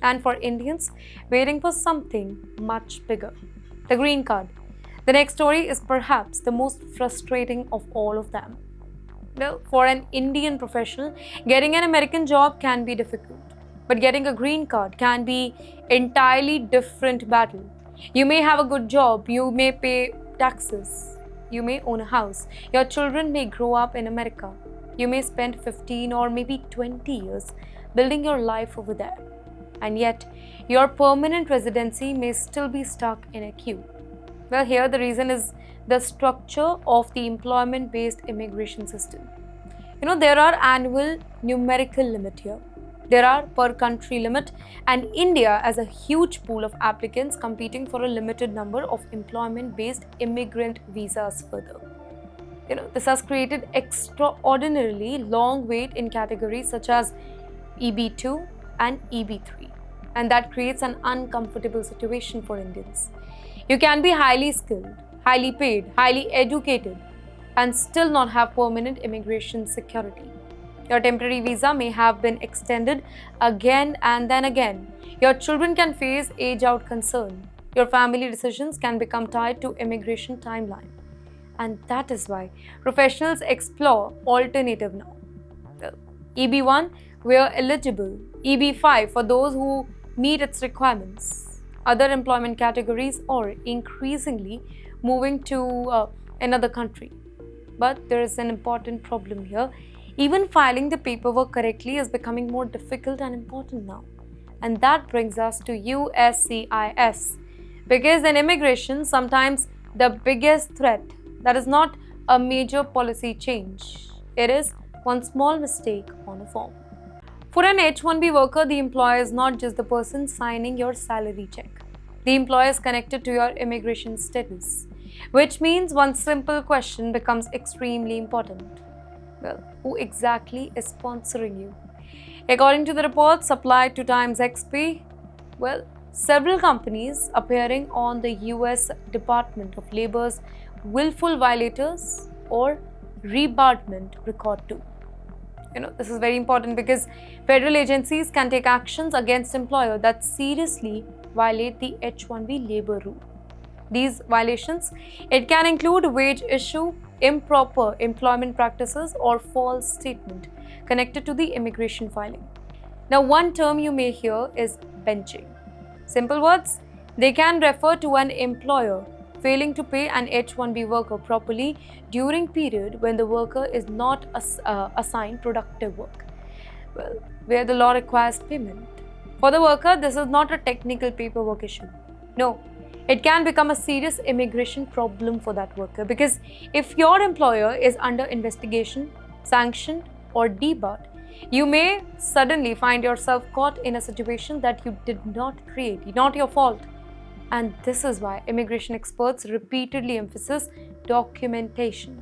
and for Indians waiting for something much bigger, the green card. The next story is perhaps the most frustrating of all of them. Well, for an Indian professional, getting an American job can be difficult, but getting a green card can be entirely different battle. You may have a good job, you may pay taxes, you may own a house, your children may grow up in America. You may spend 15 or maybe 20 years building your life over there. And yet, your permanent residency may still be stuck in a queue. Well, here the reason is the structure of the employment-based immigration system. There are annual numerical limit here. There are per country limit, and India has a huge pool of applicants competing for a limited number of employment-based immigrant visas further. This has created extraordinarily long wait in categories such as EB-2 and EB-3, and that creates an uncomfortable situation for Indians. You can be highly skilled, highly paid, highly educated, and still not have permanent immigration security. Your temporary visa may have been extended again and then again. Your children can face age-out concern. Your family decisions can become tied to immigration timeline. And that is why professionals explore alternative now. EB-1, where eligible. EB-5 for those who meet its requirements. Other employment categories, or increasingly moving to another country. But there is an important problem here. Even filing the paperwork correctly is becoming more difficult and important now. And that brings us to USCIS. Because in immigration, sometimes the biggest threat, that is not a major policy change. It is one small mistake on a form. For an H-1B worker, the employer is not just the person signing your salary check. The employer is connected to your immigration status, which means one simple question becomes extremely important. Well, who exactly is sponsoring you? According to the reports supplied to TimesXP, several companies appearing on the US Department of Labor's willful violators or rebarment record too. This is very important because federal agencies can take actions against employers that seriously violate the H-1B labor rule. These violations, it can include wage issue, improper employment practices, or false statement connected to the immigration filing. Now, one term you may hear is benching. Simple words, they can refer to an employer failing to pay an H-1B worker properly during period when the worker is not assigned productive work, where the law requires payment. For the worker, this is not a technical paperwork issue. No, it can become a serious immigration problem for that worker, because if your employer is under investigation, sanctioned, or debarred, you may suddenly find yourself caught in a situation that you did not create, not your fault. And this is why immigration experts repeatedly emphasize documentation.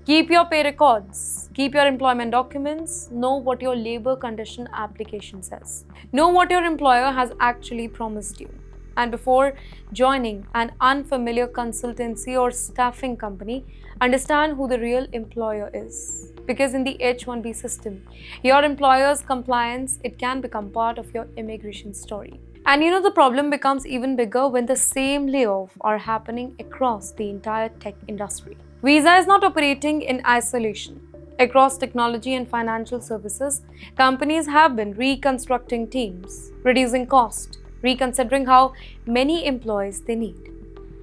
Keep your pay records, keep your employment documents, know what your labor condition application says. Know what your employer has actually promised you. And before joining an unfamiliar consultancy or staffing company, understand who the real employer is. Because in the H-1B system, your employer's compliance, it can become part of your immigration story. And the problem becomes even bigger when the same layoffs are happening across the entire tech industry. Visa is not operating in isolation. Across technology and financial services, companies have been reconstructing teams, reducing cost, reconsidering how many employees they need.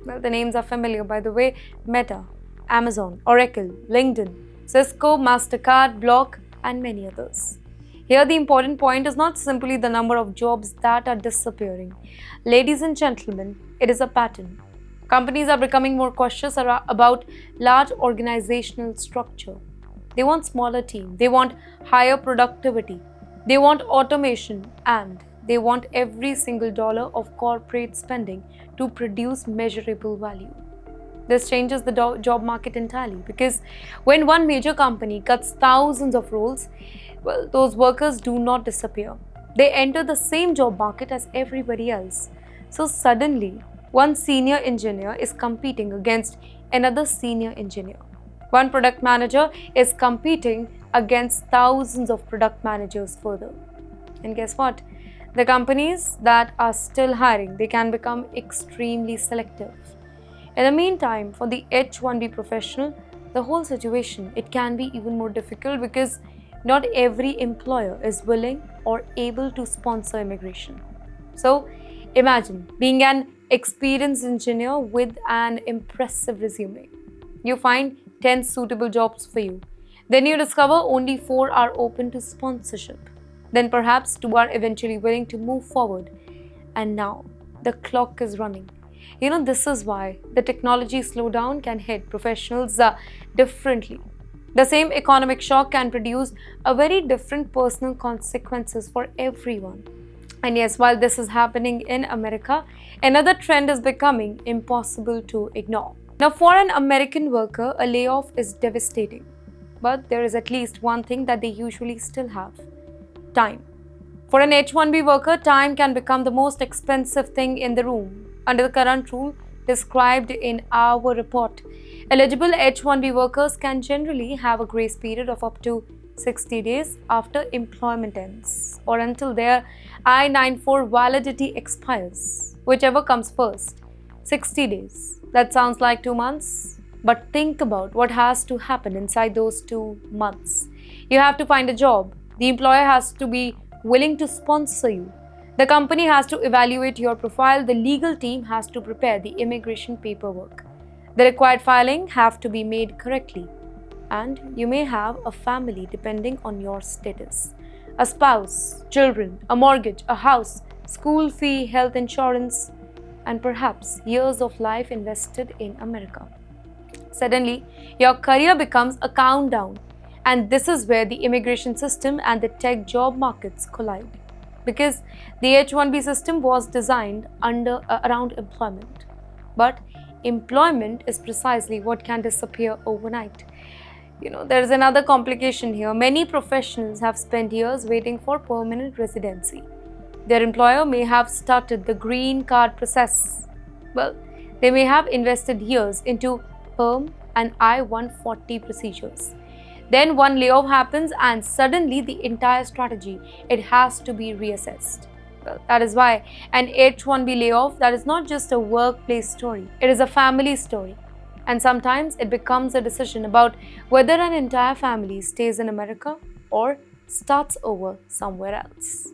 Well, the names are familiar, by the way: Meta, Amazon, Oracle, LinkedIn, Cisco, MasterCard, Block, and many others. Here, the important point is not simply the number of jobs that are disappearing. Ladies and gentlemen, it is a pattern. Companies are becoming more cautious about large organizational structure. They want smaller teams, they want higher productivity, they want automation, and they want every single dollar of corporate spending to produce measurable value. This changes the job market entirely, because when one major company cuts thousands of roles, those workers do not disappear. They enter the same job market as everybody else. So suddenly, one senior engineer is competing against another senior engineer. One product manager is competing against thousands of product managers further. And guess what? The companies that are still hiring, they can become extremely selective. In the meantime, for the H-1B professional, the whole situation, it can be even more difficult because not every employer is willing or able to sponsor immigration. So, imagine being an experienced engineer with an impressive resume. You find 10 suitable jobs for you. Then you discover only 4 are open to sponsorship. Then perhaps 2 are eventually willing to move forward. And now the clock is running. This is why the technology slowdown can hit professionals differently. The same economic shock can produce a very different personal consequences for everyone. And yes, while this is happening in America, another trend is becoming impossible to ignore. Now, for an American worker, a layoff is devastating. But there is at least one thing that they usually still have: time. For an H-1B worker, time can become the most expensive thing in the room. Under the current rule described in our report, eligible H-1B workers can generally have a grace period of up to 60 days after employment ends or until their I-94 validity expires, whichever comes first. 60 days. That sounds like 2 months. But think about what has to happen inside those 2 months. You have to find a job. The employer has to be willing to sponsor you. The company has to evaluate your profile. The legal team has to prepare the immigration paperwork. The required filing have to be made correctly. And you may have a family depending on your status. A spouse, children, a mortgage, a house, school fee, health insurance, and perhaps years of life invested in America. Suddenly, your career becomes a countdown, and this is where the immigration system and the tech job markets collide. Because the H-1B system was designed around employment. But employment is precisely what can disappear overnight. There is another complication here. Many professionals have spent years waiting for permanent residency. Their employer may have started the green card process. Well, they may have invested years into perm and I-140 procedures. Then one layoff happens and suddenly the entire strategy, it has to be reassessed. Well, that is why an H-1B layoff, that is not just a workplace story. It is a family story. And sometimes it becomes a decision about whether an entire family stays in America or starts over somewhere else.